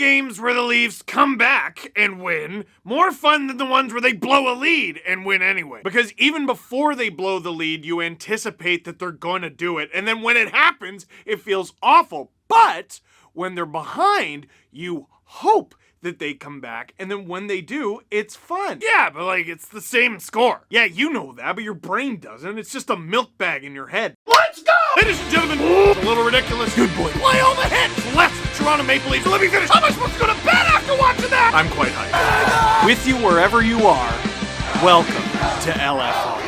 games where the Leafs come back and win more fun than the ones where they blow a lead and win anyway. Because even before they blow the lead, you anticipate that they're going to do it. And then when it happens, it feels awful. But when they're behind, you hope that they come back, and then when they do, it's fun. Yeah, but like, it's the same score. Yeah, you know that, but your brain doesn't. It's just a milk bag in your head. Let's go! Ladies and gentlemen, it's a little ridiculous. Good boy. Play all the hits! Left, Toronto Maple Leafs. Let me finish. How am I supposed to go to bed after watching that? I'm quite hyped. With you wherever you are, welcome to LFR.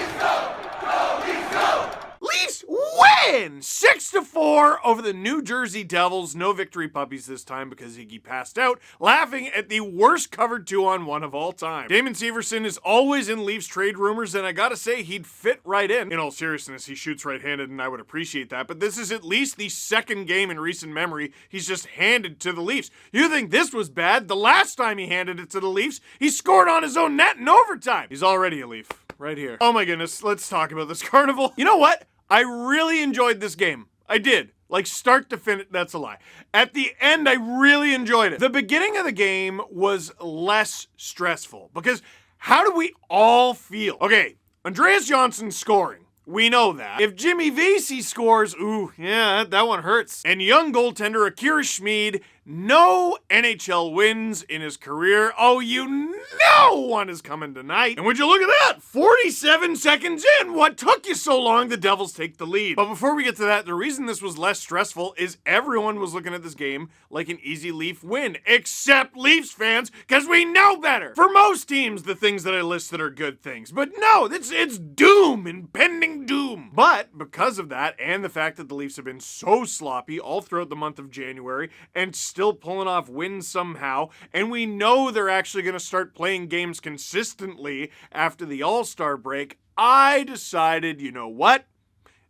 Leafs win 6-4 over the New Jersey Devils. No victory puppies this time because Iggy passed out, laughing at the worst covered 2-on-1 of all time. Damon Severson is always in Leafs trade rumors, and I gotta say, he'd fit right in. In all seriousness, he shoots right-handed, and I would appreciate that, but this is at least the second game in recent memory he's just handed to the Leafs. You think this was bad? The last time he handed it to the Leafs, he scored on his own net in overtime. He's already a Leaf. Right here. Oh my goodness, let's talk about this carnival. You know what? I really enjoyed this game. I did. Like, start to finish. That's a lie. At the end, I really enjoyed it. The beginning of the game was less stressful because how do we all feel? Okay, Andreas Johnsson scoring. We know that. If Jimmy Vesey scores, ooh, yeah, that one hurts. And young goaltender Akira Schmid, no NHL wins in his career. Oh, you know one is coming tonight. And would you look at that? 47 seconds in. What took you so long? The Devils take the lead. But before we get to that, the reason this was less stressful is everyone was looking at this game like an easy Leaf win, except Leafs fans, because we know better. For most teams, the things that I listed are good things. But no, it's doom, impending doom. But because of that, and the fact that the Leafs have been so sloppy all throughout the month of January, and still pulling off wins somehow, and we know they're actually going to start playing games consistently after the All-Star break, I decided, you know what?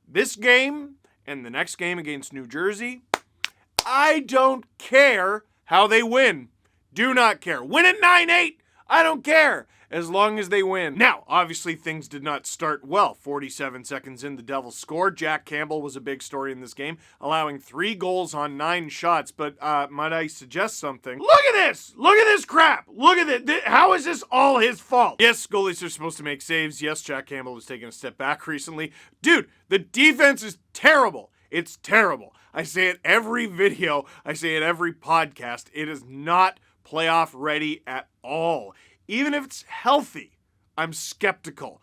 This game and the next game against New Jersey, I don't care how they win. Do not care. Win at 9-8. I don't care. As long as they win. Now, obviously, things did not start well. 47 seconds in, the Devils scored. Jack Campbell was a big story in this game, allowing 3 goals on 9 shots. But might I suggest something? Look at this! Look at this crap! Look at it! How is this all his fault? Yes, goalies are supposed to make saves. Yes, Jack Campbell was taking a step back recently. Dude, the defense is terrible. It's terrible. I say it every video. I say it every podcast. It is not playoff ready at all. Even if it's healthy, I'm skeptical.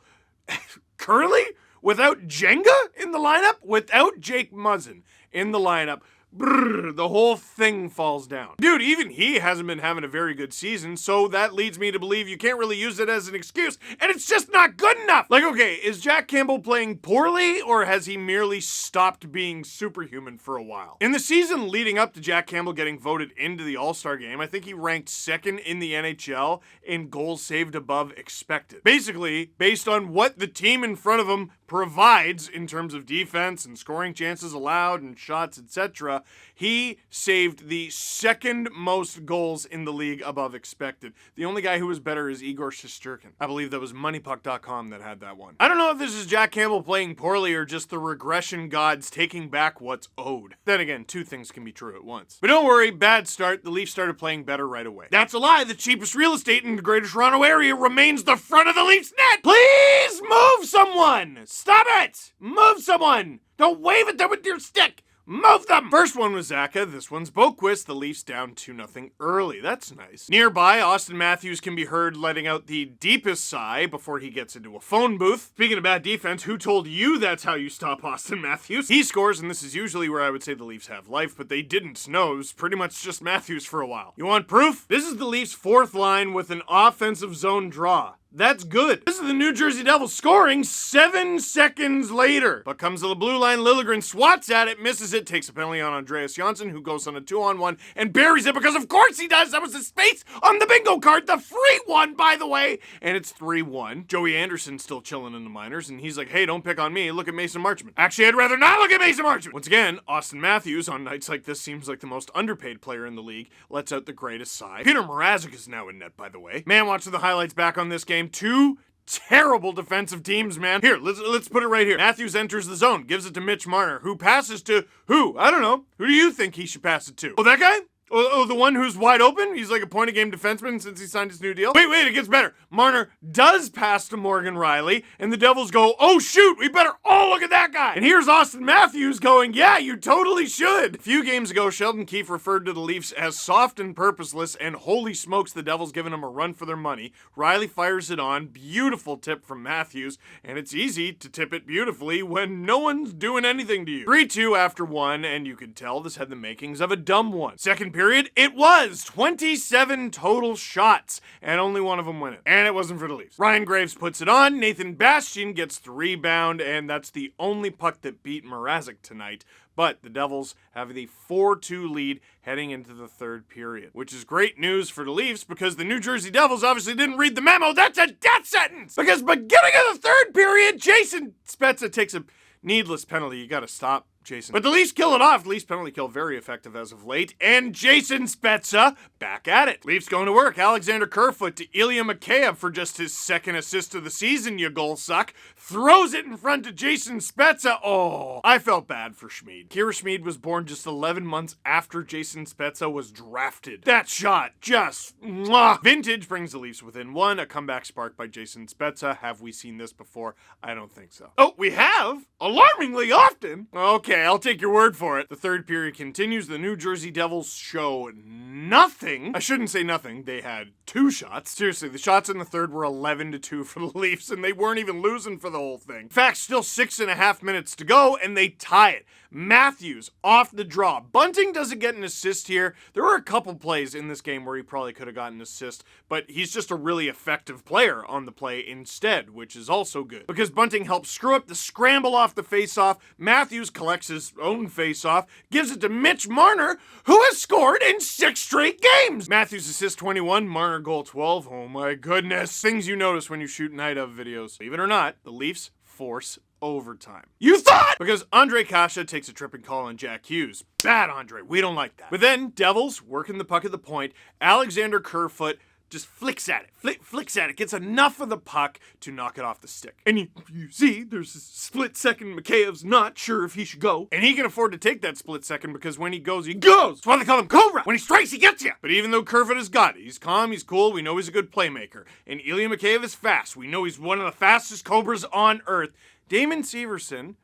Curly? Without Jenga in the lineup? Without Jake Muzzin in the lineup? Brrr, the whole thing falls down. Dude, even he hasn't been having a very good season, so that leads me to believe you can't really use it as an excuse, and it's just not good enough! Like, okay, is Jack Campbell playing poorly, or has he merely stopped being superhuman for a while? In the season leading up to Jack Campbell getting voted into the All-Star game, I think he ranked 2nd in the NHL in goals saved above expected. Basically, based on what the team in front of him provides in terms of defense and scoring chances allowed and shots, etc., he saved the 2nd most goals in the league above expected. The only guy who was better is Igor Shesterkin. I believe that was moneypuck.com that had that one. I don't know if this is Jack Campbell playing poorly or just the regression gods taking back what's owed. Then again, 2 things can be true at once. But don't worry, bad start. The Leafs started playing better right away. That's a lie. The cheapest real estate in the Greater Toronto Area remains the front of the Leafs net. Please move someone. Stop it. Move someone. Don't wave at them with your stick. Move them! First one was Zaka, this one's Boquist, the Leafs down 2-0 early. That's nice. Nearby, Austin Matthews can be heard letting out the deepest sigh before he gets into a phone booth. Speaking of bad defense, who told you that's how you stop Austin Matthews? He scores, and this is usually where I would say the Leafs have life, but they didn't. No, it was pretty much just Matthews for a while. You want proof? This is the Leafs' 4th line with an offensive zone draw. That's good. This is the New Jersey Devils scoring 7 seconds later. But comes to the blue line, Liljegren swats at it, misses it, takes a penalty on Andreas Johnsson, who goes on a 2-on-1 and buries it because of course he does. That was the space on the bingo card, the free one, by the way. And it's 3-1. Joey Anderson's still chilling in the minors, and he's like, hey, don't pick on me. Look at Mason Marchment. Actually, I'd rather not look at Mason Marchment. Once again, Austin Matthews, on nights like this, seems like the most underpaid player in the league, lets out the greatest sigh. Peter Mrazek is now in net, by the way. Man, watching the highlights back on this game, 2 terrible defensive teams, man. Here, let's put it right here. Matthews enters the zone, gives it to Mitch Marner, who passes to who? I don't know. Who do you think he should pass it to? Oh, that guy? Oh, the one who's wide open? He's like a point-of-game defenseman since he signed his new deal? Wait, it gets better. Marner does pass to Morgan Riley, and the Devils go, oh shoot, we better all look at that guy. And here's Austin Matthews going, yeah, you totally should. A few games ago, Sheldon Keefe referred to the Leafs as soft and purposeless, and holy smokes, the Devils giving him a run for their money. Riley fires it on, beautiful tip from Matthews, and it's easy to tip it beautifully when no one's doing anything to you. 3-2 after one, and you could tell this had the makings of a dumb one. Second period, it was 27 total shots, and only one of them went in. And it wasn't for the Leafs. Ryan Graves puts it on, Nathan Bastian gets the rebound, and that's the only puck that beat Mrazek tonight. But the Devils have the 4-2 lead heading into the third period, which is great news for the Leafs because the New Jersey Devils obviously didn't read the memo. That's a death sentence! Because beginning of the third period, Jason Spezza takes a needless penalty. You gotta stop, Jason. But the Leafs kill it off. Leafs penalty kill very effective as of late. And Jason Spezza back at it. Leafs going to work. Alexander Kerfoot to Ilya Mikheyev for just his second assist of the season, you goal suck. Throws it in front of Jason Spezza. Oh, I felt bad for Schmid. Kira Schmid was born just 11 months after Jason Spezza was drafted. That shot just mwah. Vintage brings the Leafs within one. A comeback sparked by Jason Spezza. Have we seen this before? I don't think so. Oh, we have? Alarmingly often. Okay, I'll take your word for it. The third period continues. The New Jersey Devils show nothing. I shouldn't say nothing. They had 2 shots. Seriously, the shots in the third were 11-2 for the Leafs, and they weren't even losing for the whole thing. In fact, still 6.5 minutes to go, and they tie it. Matthews off the draw. Bunting doesn't get an assist here. There were a couple plays in this game where he probably could have gotten an assist, but he's just a really effective player on the play instead, which is also good. Because Bunting helps screw up the scramble off the faceoff. Matthews collects his own faceoff, gives it to Mitch Marner, who has scored in 6 straight games. Matthews assist 21, Marner goal 12. Oh my goodness. Things you notice when you shoot night of videos. Believe it or not, the Leafs force overtime. You thought! Because Andre Kasha takes a tripping call on Jack Hughes. Bad, Andre. We don't like that. But then, Devils working the puck at the point. Alexander Kerfoot just flicks at it, gets enough of the puck to knock it off the stick. And you see, there's a split second Mikheyev's not sure if he should go. And he can afford to take that split second because when he goes, he goes! That's why they call him Cobra! When he strikes, he gets you! But even though Kerfoot has got it, he's calm, he's cool, we know he's a good playmaker. And Ilya Mikheyev is fast. We know he's one of the fastest Cobras on earth. Damon Severson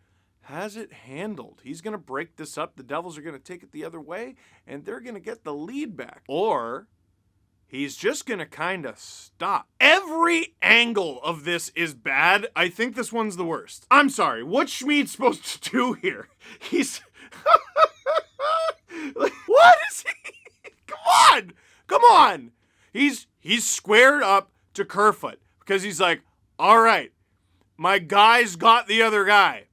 has it handled. He's going to break this up. The Devils are going to take it the other way, and they're going to get the lead back. Or he's just going to kind of stop. Every angle of this is bad. I think this one's the worst. I'm sorry. What's Schmid supposed to do here? He's... What is he? Come on. He's squared up to Kerfoot because he's like, all right, my guy's got the other guy.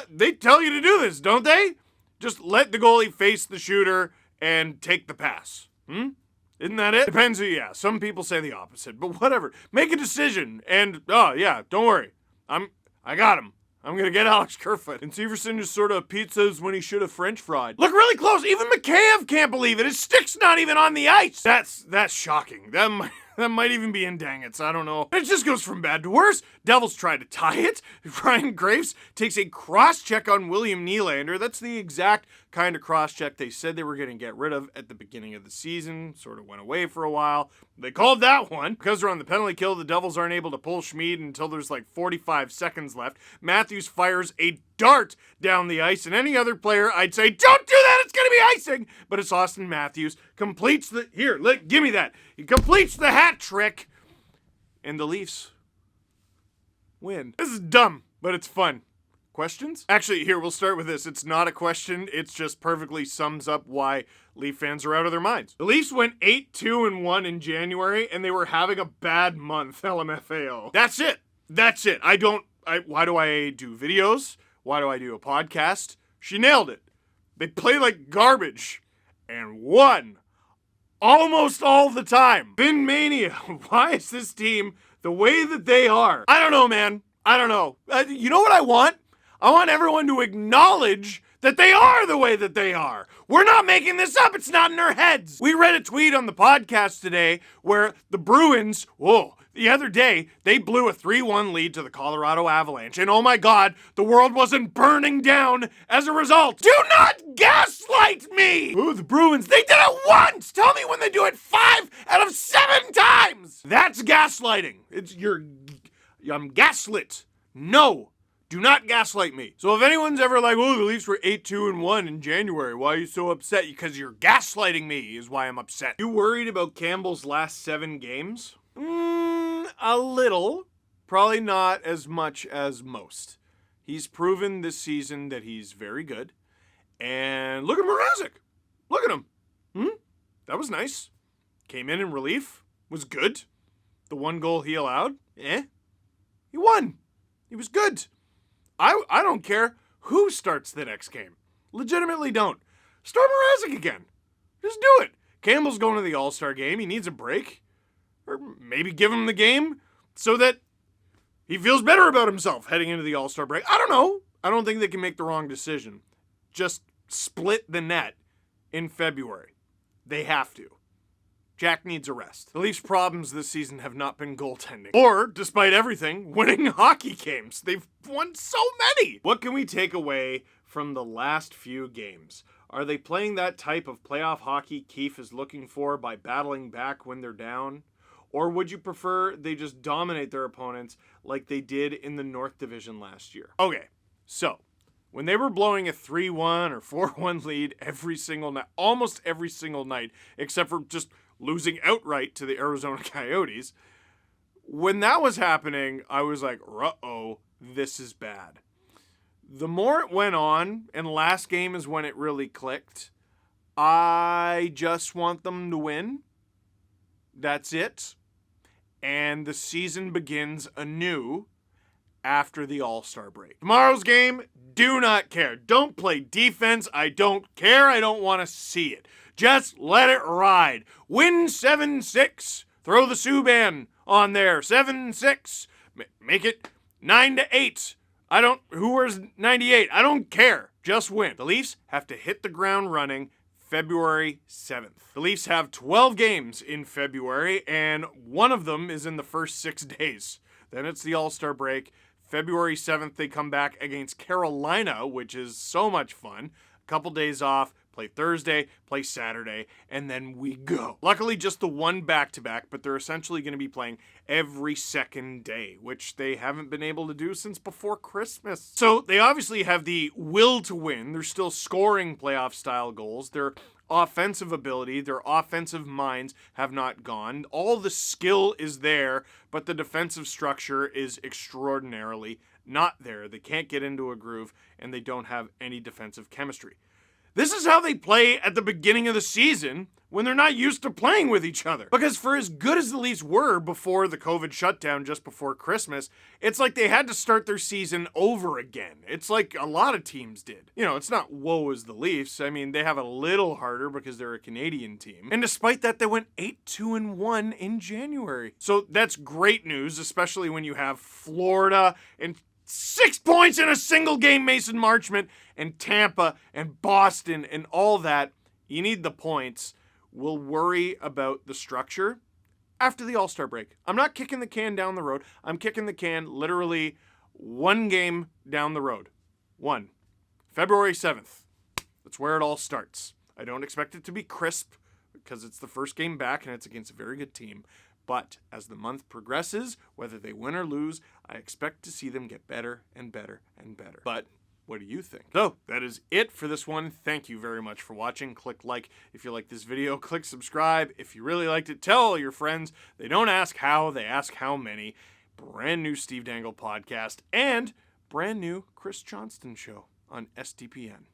They tell you to do this, don't they? Just let the goalie face the shooter and take the pass. Isn't that it? Depends who you ask. Some people say the opposite, but whatever. Make a decision and, oh yeah, don't worry. I got him. I'm gonna get Alex Kerfoot. And Severson just sort of pizzas when he should have French fried. Look really close. Even Mikheyev can't believe it. His stick's not even on the ice. That's shocking. That might even be in Dangits. I don't know. It just goes from bad to worse. Devils try to tie it. Ryan Graves takes a cross-check on William Nylander. That's the exact kind of cross-check they said they were going to get rid of at the beginning of the season. Sort of went away for a while. They called that one. Because they're on the penalty kill, the Devils aren't able to pull Schmid until there's like 45 seconds left. Matthews fires a dart down the ice, and any other player, I'd say, don't do that, it's gonna be icing! But it's Austin Matthews, completes the, give me that. He completes the hat trick, and the Leafs win. This is dumb, but it's fun. Questions? Actually, here, we'll start with this. It's not a question, it's just perfectly sums up why Leaf fans are out of their minds. The Leafs went 8-2-1 in January, and they were having a bad month, LMFAO. That's it. Why do I do videos? Why do I do a podcast? She nailed it. They play like garbage and won almost all the time. Vin Mania. Why is this team the way that they are? I don't know, man. I don't know. You know what I want? I want everyone to acknowledge that they are the way that they are. We're not making this up. It's not in our heads. We read a tweet on the podcast today where the Bruins, The other day, they blew a 3-1 lead to the Colorado Avalanche, and oh my god, the world wasn't burning down as a result. Do not gaslight me! Ooh, the Bruins, they did it once! Tell me when they do it 5 out of 7 times! That's gaslighting. I'm gaslit. No. Do not gaslight me. So if anyone's ever like, oh, the Leafs were 8-2-1 in January, why are you so upset? Because you're gaslighting me is why I'm upset. You worried about Campbell's last 7 games? A little. Probably not as much as most. He's proven this season that he's very good. And look at Mrazek. Look at him. That was nice. Came in relief. Was good. The 1 goal he allowed. He won. He was good. I don't care who starts the next game. Legitimately don't. Start Mrazek again. Just do it. Campbell's going to the All-Star game. He needs a break. Or maybe give him the game so that he feels better about himself heading into the All-Star break. I don't know. I don't think they can make the wrong decision. Just split the net in February. They have to. Jack needs a rest. The Leafs' problems this season have not been goaltending. Or, despite everything, winning hockey games. They've won so many! What can we take away from the last few games? Are they playing that type of playoff hockey Keefe is looking for by battling back when they're down? Or would you prefer they just dominate their opponents like they did in the North Division last year? Okay, so when they were blowing a 3-1 or 4-1 lead every single night, almost every single night, except for just losing outright to the Arizona Coyotes, when that was happening, I was like, uh-oh, this is bad. The more it went on, and last game is when it really clicked, I just want them to win. That's it. And the season begins anew after the All-Star break. Tomorrow's game, do not care. Don't play defense. I don't care. I don't want to see it. Just let it ride. Win 7-6. Throw the Subban on there. 7-6. Make it 9-8. Who wears 98? I don't care. Just win. The Leafs have to hit the ground running February 7th. The Leafs have 12 games in February, and one of them is in the first 6 days. Then it's the All-Star break. February 7th, they come back against Carolina, which is so much fun. A couple days off, play Thursday, play Saturday, and then we go. Luckily, just the one back-to-back, but they're essentially going to be playing every second day, which they haven't been able to do since before Christmas. So they obviously have the will to win. They're still scoring playoff-style goals. Their offensive ability, their offensive minds have not gone. All the skill is there, but the defensive structure is extraordinarily not there. They can't get into a groove, and they don't have any defensive chemistry. This is how they play at the beginning of the season when they're not used to playing with each other. Because for as good as the Leafs were before the COVID shutdown just before Christmas, it's like they had to start their season over again. It's like a lot of teams did. You know, it's not woe is the Leafs. I mean, they have it a little harder because they're a Canadian team. And despite that, they went 8-2-1 in January. So that's great news, especially when you have Florida and 6 points in a single game Mason Marchment and Tampa and Boston and all that. You need the points. We'll worry about the structure after the All-Star break. I'm not kicking the can down the road. I'm kicking the can literally one game down the road. One. February 7th. That's where it all starts. I don't expect it to be crisp because it's the first game back and it's against a very good team. But as the month progresses, whether they win or lose, I expect to see them get better and better and better. But what do you think? So that is it for this one. Thank you very much for watching. Click like if you like this video. Click subscribe. If you really liked it, tell all your friends. They don't ask how, they ask how many. Brand new Steve Dangle podcast and brand new Chris Johnston show on SDPN.